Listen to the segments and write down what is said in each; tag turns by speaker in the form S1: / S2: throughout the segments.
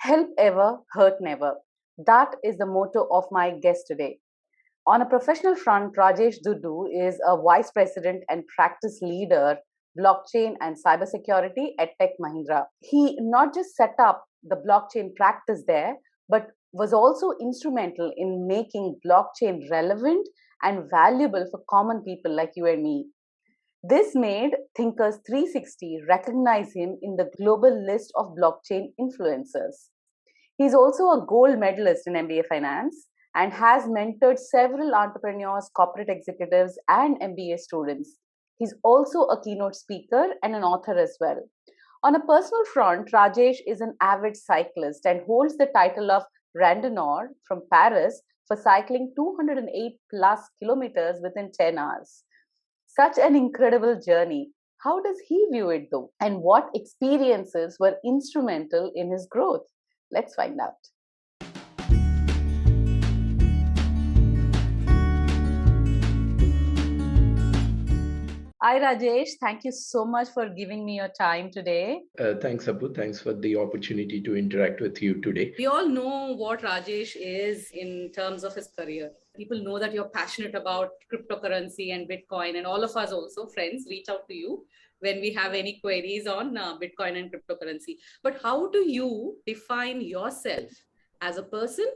S1: Help ever, hurt never. That is the motto of my guest today. On a professional front, Rajesh Dudu is a vice president and practice leader, blockchain and cybersecurity at Tech Mahindra. He not just set up the blockchain practice there, but was also instrumental in making blockchain relevant and valuable for common people like you and me. This made Thinkers 360 recognize him in the global list of blockchain influencers. He's also a gold medalist in MBA Finance and has mentored several entrepreneurs, corporate executives, and MBA students. He's also a keynote speaker and an author as well. On a personal front, Rajesh is an avid cyclist and holds the title of Randonneur from Paris for cycling 208 plus kilometers within 10 hours. Such an incredible journey. How does he view it though? And what experiences were instrumental in his growth? Let's find out. Hi, Rajesh. Thank you so much for giving me your time today.
S2: Thanks, Abu. Thanks for the opportunity to interact with you today.
S1: We all know what Rajesh is in terms of his career. People know that you're passionate about cryptocurrency and Bitcoin, and all of us also, friends, reach out to you when we have any queries on Bitcoin and cryptocurrency. But how do you define yourself as a person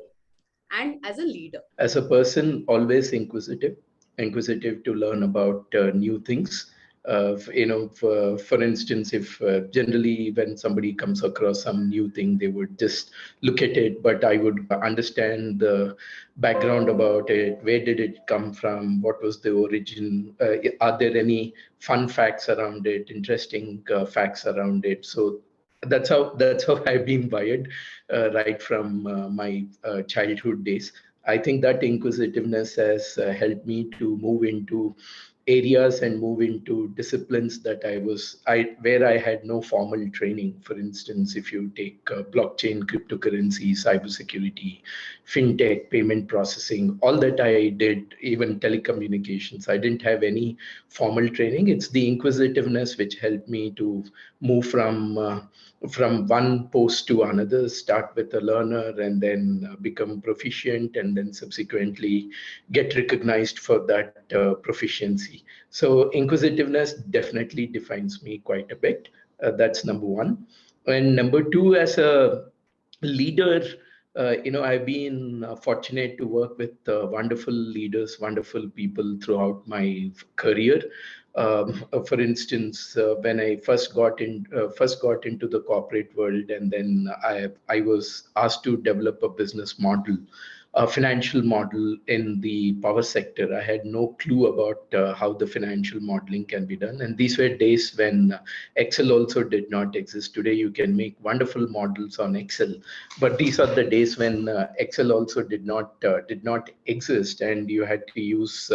S1: and as a leader?
S2: As a person, always inquisitive to learn about new things. For instance, if generally when somebody comes across some new thing, they would just look at it, but I would understand the background about it. Where did it come from? What was the origin? Are there any fun facts around it? Interesting facts around it? So that's how I've been wired right from my childhood days. I think that inquisitiveness has helped me to move into areas and move into disciplines that where I had no formal training. For instance, if you take blockchain, cryptocurrency, cybersecurity, fintech, payment processing, all that I did, even telecommunications, I didn't have any formal training. It's the inquisitiveness which helped me to move from one post to another, start with a learner and then become proficient and then subsequently get recognized for that proficiency. So inquisitiveness definitely defines me quite a bit. That's number one. And number two, as a leader, I've been fortunate to work with wonderful leaders, wonderful people throughout my career. For instance, when I first got into the corporate world, and then I was asked to develop a business model, a financial model in the power sector. I had no clue about how the financial modeling can be done. And these were days when Excel also did not exist. Today, you can make wonderful models on Excel, but these are the days when Excel also did not exist, and you had to use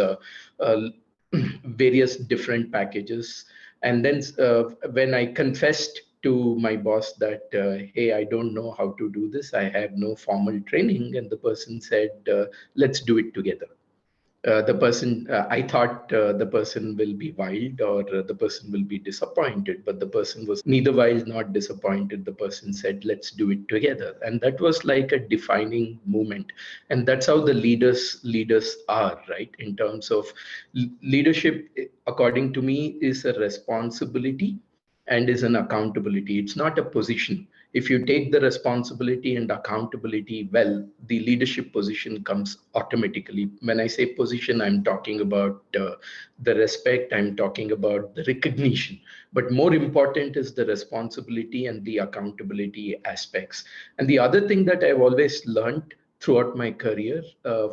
S2: various different packages. And then when I confessed to my boss that, hey, I don't know how to do this, I have no formal training, and the person said, let's do it together. I thought the person will be wild, or the person will be disappointed, but the person was neither wild nor disappointed. The person said, let's do it together. And that was like a defining moment. And that's how the leaders are, right? In terms of leadership, according to me, is a responsibility and is an accountability. It's not a position. If you take the responsibility and accountability well, the leadership position comes automatically. When I say position, I'm talking about the respect, I'm talking about the recognition. But more important is the responsibility and the accountability aspects. And the other thing that I've always learned throughout my career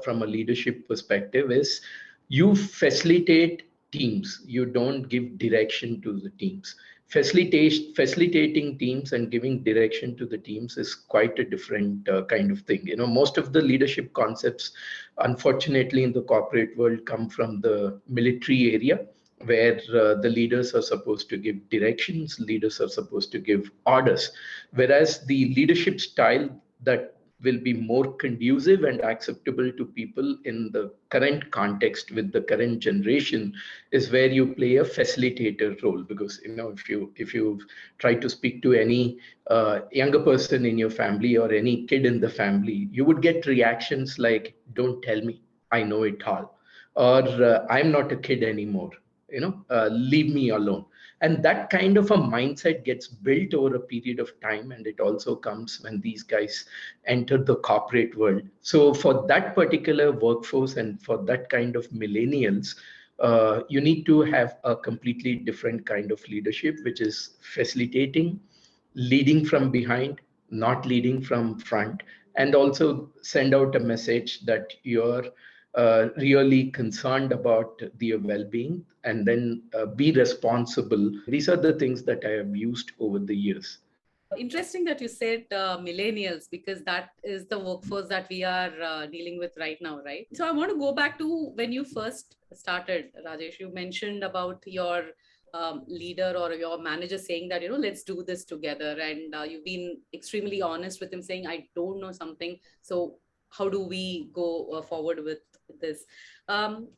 S2: from a leadership perspective is you facilitate teams, you don't give direction to the teams. Facilitating teams and giving direction to the teams is quite a different kind of thing. Most of the leadership concepts, unfortunately, in the corporate world come from the military area, where the leaders are supposed to give directions, leaders are supposed to give orders, whereas the leadership style that will be more conducive and acceptable to people in the current context with the current generation is where you play a facilitator role. Because if you try to speak to any younger person in your family or any kid in the family, you would get reactions like, don't tell me, I know it all, or I'm not a kid anymore, leave me alone. And that kind of a mindset gets built over a period of time, and it also comes when these guys enter the corporate world. So for that particular workforce and for that kind of millennials, you need to have a completely different kind of leadership, which is facilitating, leading from behind, not leading from front, and also send out a message that you're really concerned about their well-being, and then be responsible. These are the things that I have used over the years.
S1: Interesting that you said millennials, because that is the workforce that we are dealing with right now, right? So I want to go back to when you first started, Rajesh. You mentioned about your leader or your manager saying that, let's do this together. And you've been extremely honest with him saying, I don't know something. So how do we go forward with this?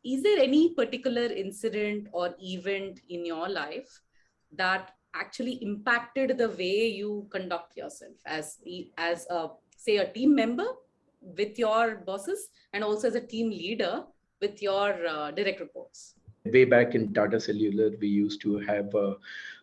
S1: Is there any particular incident or event in your life that actually impacted the way you conduct yourself as a, say, a team member with your bosses, and also as a team leader with your direct reports?
S2: Way back in Tata Cellular, we used to have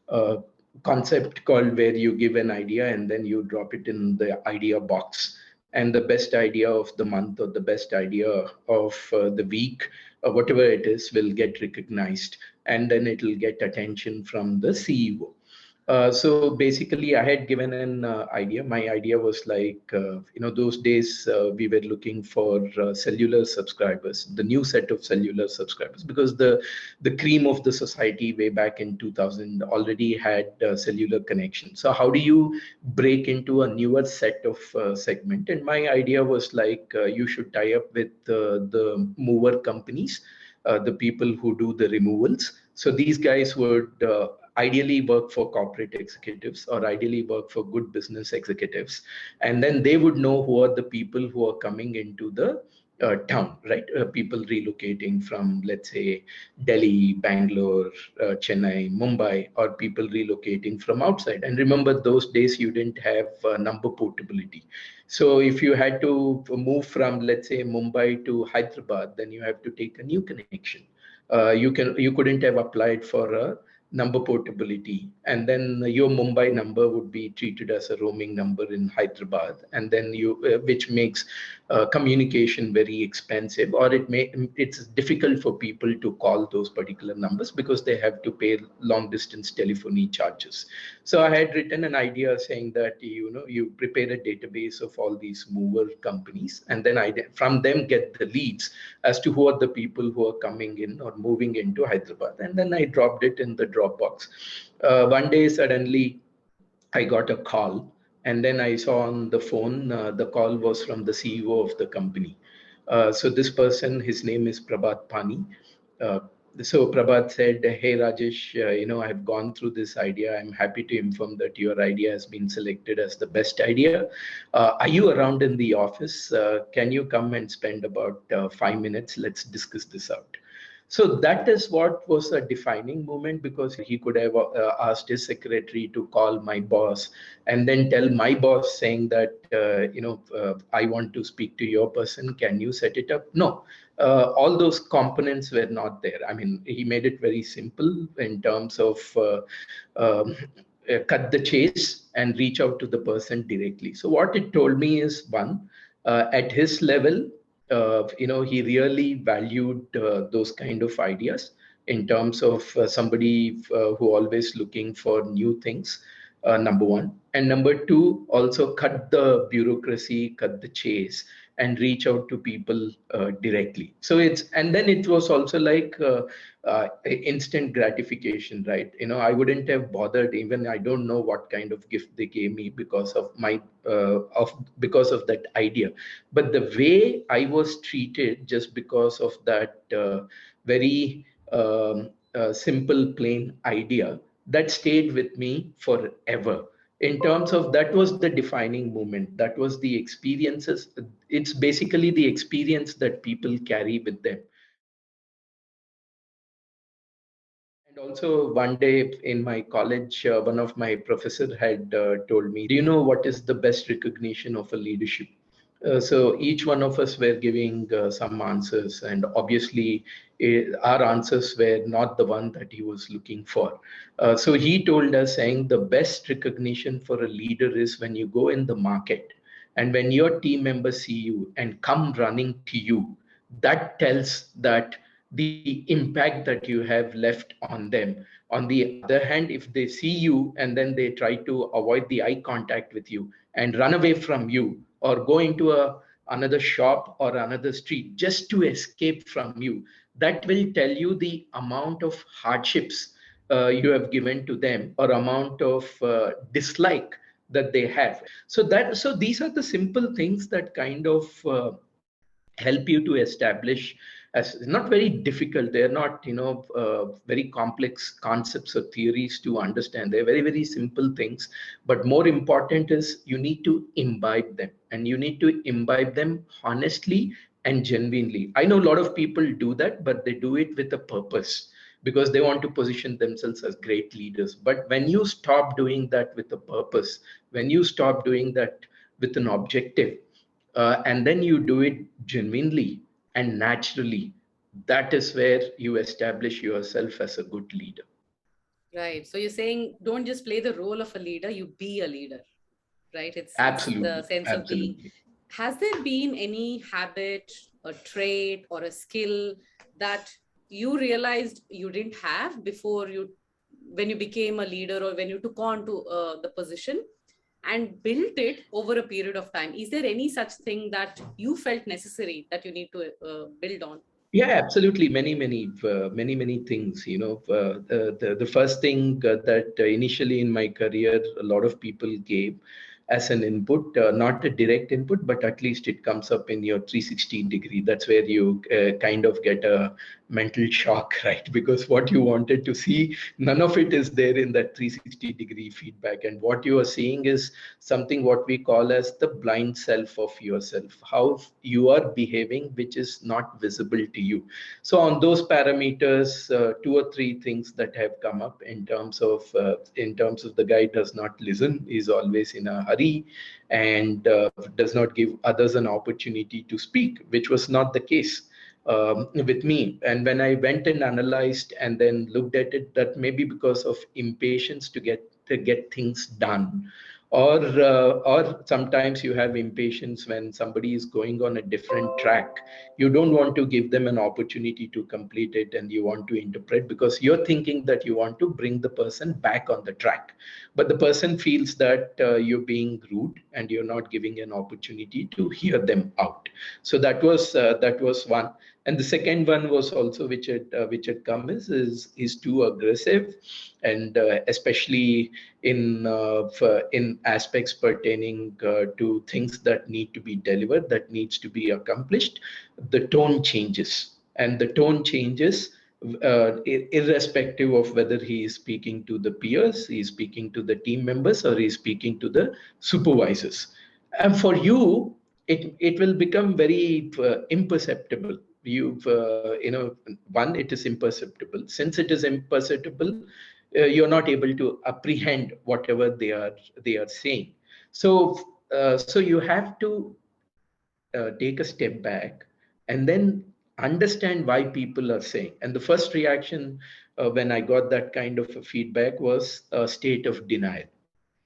S2: a concept called where you give an idea and then you drop it in the idea box. And the best idea of the month or the best idea of the week, or whatever it is, will get recognized. And then it will get attention from the CEO. So basically, I had given an idea. My idea was like, those days we were looking for cellular subscribers, the new set of cellular subscribers, because the cream of the society way back in 2000 already had cellular connection. So how do you break into a newer set of segment? And my idea was like, you should tie up with the mover companies, the people who do the removals. So these guys would ideally work for corporate executives or ideally work for good business executives. And then they would know who are the people who are coming into the town, right? People relocating from, let's say, Delhi, Bangalore, Chennai, Mumbai, or people relocating from outside. And remember, those days you didn't have number portability. So if you had to move from, let's say, Mumbai to Hyderabad, then you have to take a new connection. You couldn't have applied for a number portability, and then your Mumbai number would be treated as a roaming number in Hyderabad, and then which makes communication very expensive, or it's difficult for people to call those particular numbers because they have to pay long distance telephony charges. So I had written an idea saying that you prepare a database of all these mover companies, and then from them get the leads as to who are the people who are coming in or moving into Hyderabad, and then I dropped it in the Dropbox. One day suddenly I got a call, and then I saw on the phone the call was from the CEO of the company. So this person, his name is Prabhat Pani. Uh, so Prabhat said, "Hey Rajesh, I've gone through this idea. I'm happy to inform that your idea has been selected as the best idea. Are you around in the office? Can you come and spend about 5 minutes? Let's discuss this out." So that is what was a defining moment, because he could have asked his secretary to call my boss and then tell my boss saying that, I want to speak to your person. Can you set it up? No, all those components were not there. I mean, he made it very simple in terms of cut the chase and reach out to the person directly. So what it told me is, one, at his level, he really valued those kind of ideas in terms of somebody who always looking for new things, number one. And number two, also cut the bureaucracy, cut the chase, and reach out to people directly. So and then it was also like instant gratification, right? I wouldn't have bothered, even I don't know what kind of gift they gave me because of because of that idea. But the way I was treated just because of that very simple, plain idea, that stayed with me forever. in terms of that was the defining moment. That was the experiences. It's basically the experience that people carry with them. And also, one day in my college, one of my professor had told me, "Do you know what is the best recognition of a leadership?" So each one of us were giving some answers, and obviously, our answers were not the one that he was looking for. So he told us, saying, "The best recognition for a leader is when you go in the market, and when your team members see you and come running to you, that tells that the impact that you have left on them. On the other hand, if they see you and then they try to avoid the eye contact with you and run away from you, or go into another shop or another street just to escape from you, that will tell you the amount of hardships you have given to them, or amount of dislike that they have. So these are the simple things that kind of help you to establish, as not very difficult, they're not very complex concepts or theories to understand. They're very, very simple things, but more important is you need to imbibe them, and you need to imbibe them honestly and genuinely. I know a lot of people do that, but they do it with a purpose, because they want to position themselves as great leaders. But when you stop doing that with a purpose, when you stop doing that with an objective, and then you do it genuinely and naturally, that is where you establish yourself as a good leader.
S1: Right. So you're saying don't just play the role of a leader, you be a leader, right? It's the
S2: Absolutely,
S1: sense of being.
S2: absolutely.
S1: Has there been any habit, a trait, or a skill that you realized you didn't have before you, when you became a leader or when you took on to the position, and built it over a period of time? Is there any such thing that you felt necessary that you need to build on?
S2: Yeah, absolutely. Many things. The first thing that initially in my career, a lot of people gave as an input, not a direct input, but at least it comes up in your 360-degree. That's where you kind of get a mental shock, right? Because what you wanted to see, none of it is there in that 360-degree feedback. And what you are seeing is something what we call as the blind self of yourself, how you are behaving, which is not visible to you. So on those parameters, two or three things that have come up in terms of the guy does not listen, is always in a hurry, and does not give others an opportunity to speak, which was not the case with me. And when I went and analyzed and then looked at it, that maybe because of impatience to get things done, or sometimes you have impatience when somebody is going on a different track. You don't want to give them an opportunity to complete it, and you want to interpret, because you're thinking that you want to bring the person back on the track, but the person feels that you're being rude and you're not giving an opportunity to hear them out. So that was one. And the second one was also, which had come is too aggressive, and especially in aspects pertaining to things that need to be delivered, that needs to be accomplished. The tone changes, and the tone changes irrespective of whether he is speaking to the peers, he is speaking to the team members, or he is speaking to the supervisors. And for you, it will become very imperceptible. One, it is imperceptible. Since it is imperceptible, you're not able to apprehend whatever they are saying. So you have to take a step back and then understand why people are saying. And the first reaction when I got that kind of a feedback was a state of denial.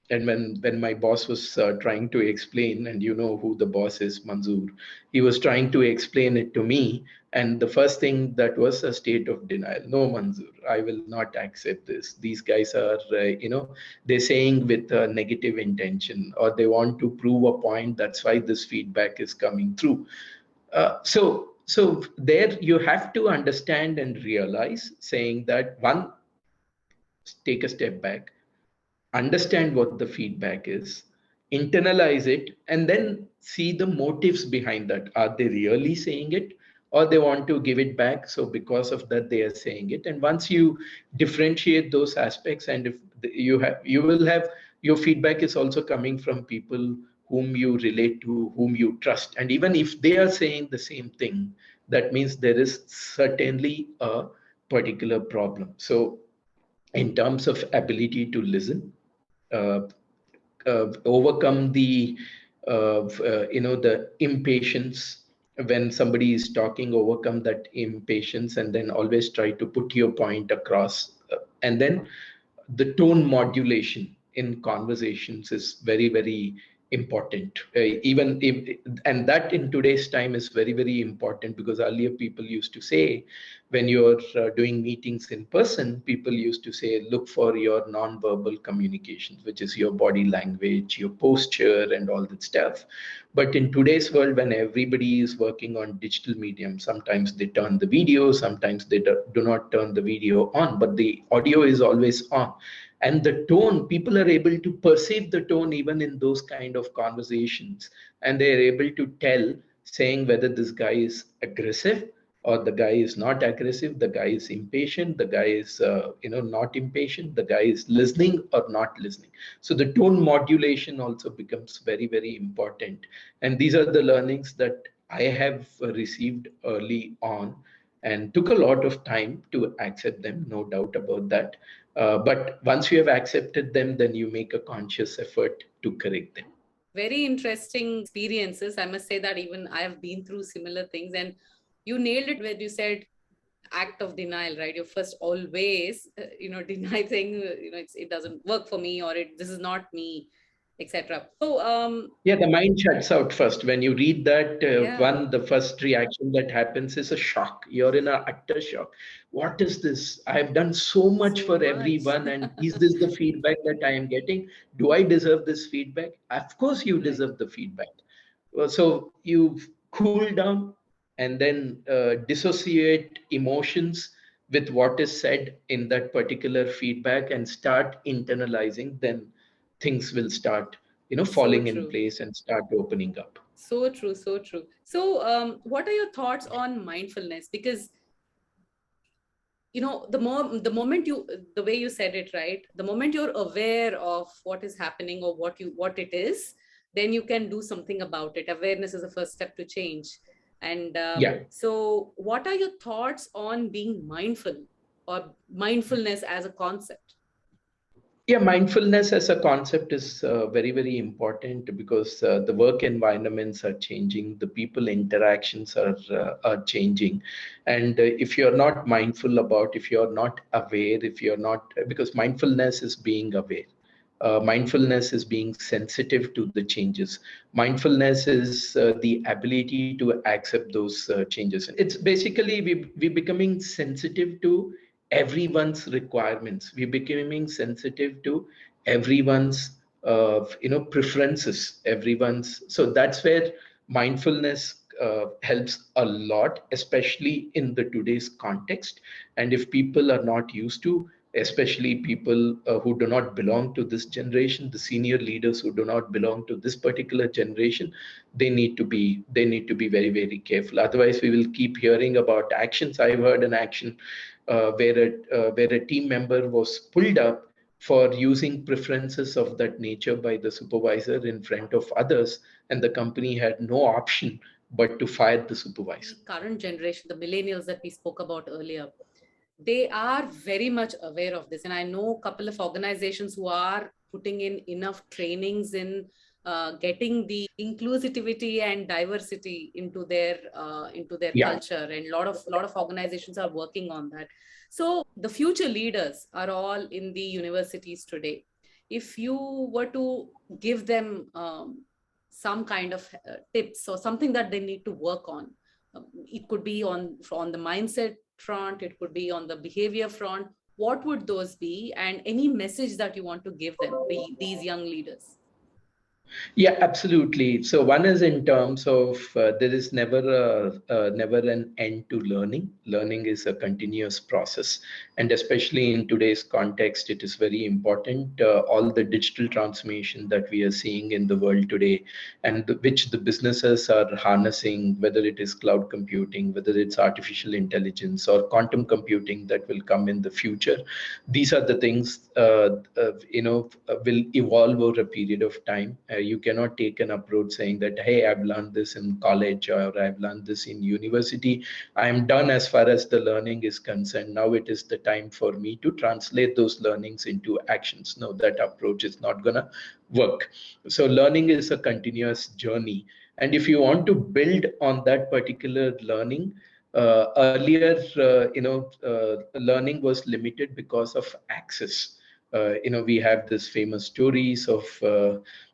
S2: And when my boss was trying to explain, and you know who the boss is, Manzoor, he was trying to explain it to me. And the first thing, that was a state of denial. No, Manzoor, I will not accept this. These guys are, they're saying with a negative intention, or they want to prove a point. That's why this feedback is coming through. So there you have to understand and realize, saying that, one, take a step back, understand what the feedback is, internalize it, and then see the motives behind that. Are they really saying it, or they want to give it back? So because of that, they are saying it. And once you differentiate those aspects, and if you will have your feedback is also coming from people whom you relate to, whom you trust. And even if they are saying the same thing, that means there is certainly a particular problem. So, in terms of ability to listen, uh, overcome the the impatience when somebody is talking, overcome that impatience, and then always try to put your point across. And then the tone modulation in conversations is very, very important. Even if, and that in today's time is very, very important, because earlier people used to say, when you're doing meetings in person, people used to say, look for your non-verbal communications, which is your body language, your posture, and all that stuff. But in today's world, when everybody is working on digital medium, sometimes they turn the video, sometimes they do not turn the video on, but the audio is always on. And the tone, people are able to perceive the tone even in those kind of conversations, and they're able to tell, saying whether this guy is aggressive or the guy is not aggressive, the guy is impatient, the guy is not impatient, the guy is listening or not listening. So the tone modulation also becomes very, very important. And these are the learnings that I have received early on, and took a lot of time to accept them, no doubt about that. But once you have accepted them, then you make a conscious effort to correct them.
S1: Very interesting experiences. I must say that even I have been through similar things, and you nailed it when you said act of denial, right? You first always, deny thing, it doesn't work for me, or this is not me, etc. So,
S2: yeah, the mind shuts out first. When you read that
S1: yeah,
S2: the first reaction that happens is a shock. You're in a utter shock. What is this? I've done so much
S1: so
S2: for
S1: much.
S2: everyone, and is this the feedback that I am getting? Do I deserve this feedback? Of course, you
S1: Right.
S2: deserve the feedback. So you cool down, and then dissociate emotions with what is said in that particular feedback, and start internalizing. Then things will start
S1: So
S2: falling in
S1: true.
S2: place and start opening up.
S1: So true. So true. So, what are your thoughts on mindfulness? Because the moment you, the way you said it, right, the moment you're aware of what is happening or what it is, then you can do something about it. Awareness is the first step to change. And
S2: Yeah.
S1: so what are your thoughts on being mindful, or mindfulness as a concept?
S2: Yeah, mindfulness as a concept is very, very important, because the work environments are changing, the people interactions are changing, and if you're not mindful about, if you're not aware, if you're not, because mindfulness is being aware. Mindfulness is being sensitive to the changes. Mindfulness is the ability to accept those changes. It's basically we becoming sensitive to everyone's requirements. We're becoming sensitive to everyone's preferences, everyone's. So that's where mindfulness helps a lot, especially in the today's context. And if people are not used to, especially people who do not belong to this generation, the senior leaders who do not belong to this particular generation, they need to be very, very careful. Otherwise, we will keep hearing about actions. I've heard an action where a team member was pulled up for using preferences of that nature by the supervisor in front of others, and the company had no option but to fire the supervisor.
S1: The current generation, the millennials that we spoke about earlier, they are very much aware of this. And I know a couple of organizations who are putting in enough trainings in getting the inclusivity and diversity into their
S2: Yeah.
S1: culture, and a lot of organizations are working on that. So the future leaders are all in the universities today. If you were to give them some kind of tips or something that they need to work on, it could be on the mindset front, it could be on the behavior front, what would those be, and any message that you want to give them, these young leaders?
S2: Yeah, absolutely. So one is in terms of there is never an end to learning. Learning is a continuous process, and especially in today's context, it is very important. All the digital transformation that we are seeing in the world today, and which the businesses are harnessing, whether it is cloud computing, whether it's artificial intelligence or quantum computing that will come in the future. These are the things will evolve over a period of time. You cannot take an approach saying that, hey, I've learned this in college or I've learned this in university. I am done as far as the learning is concerned. Now it is the time for me to translate those learnings into actions. No, that approach is not going to work. So learning is a continuous journey. And if you want to build on that particular learning, earlier, learning was limited because of access. We have this famous stories of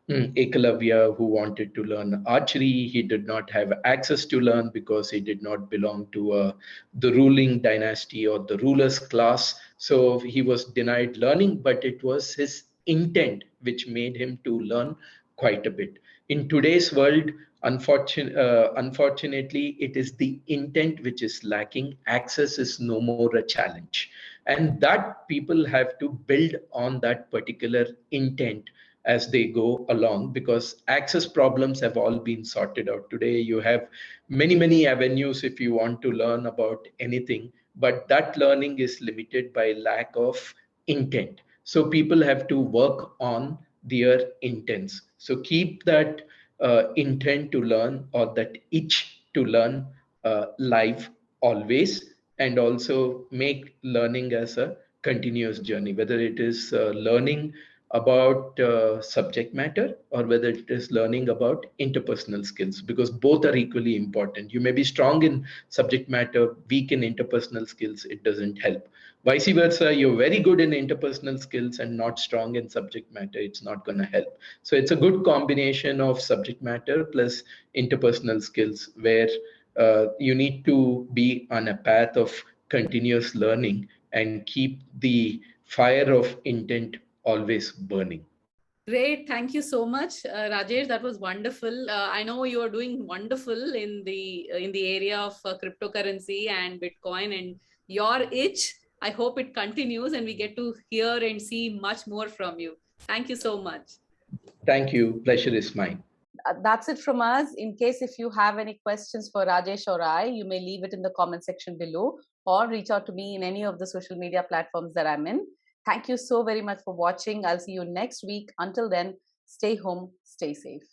S2: Ekalavya, who wanted to learn archery. He did not have access to learn because he did not belong to the ruling dynasty or the ruler's class. So he was denied learning, but it was his intent which made him to learn quite a bit. In today's world, unfortunately, it is the intent which is lacking. Access is no more a challenge. And that people have to build on that particular intent as they go along, because access problems have all been sorted out. Today, you have many avenues if you want to learn about anything, but that learning is limited by lack of intent. So people have to work on their intents. So keep that intent to learn, or that itch to learn, live always, and also make learning as a continuous journey, whether it is learning about subject matter or whether it is learning about interpersonal skills, because both are equally important. You may be strong in subject matter, weak in interpersonal skills, it doesn't help. Vice versa, you're very good in interpersonal skills and not strong in subject matter, it's not going to help. So it's a good combination of subject matter plus interpersonal skills, where you need to be on a path of continuous learning and keep the fire of intent always burning.
S3: Great. Thank you so much, Rajesh. That was wonderful. I know you are doing wonderful in the area of cryptocurrency and Bitcoin, and your itch. I hope it continues and we get to hear and see much more from you. Thank you so much.
S2: Thank you. Pleasure is mine.
S1: That's it from us. In case if you have any questions for Rajesh or I, you may leave it in the comment section below or reach out to me in any of the social media platforms that I'm in. Thank you so very much for watching. I'll see you next week. Until then, stay home, stay safe.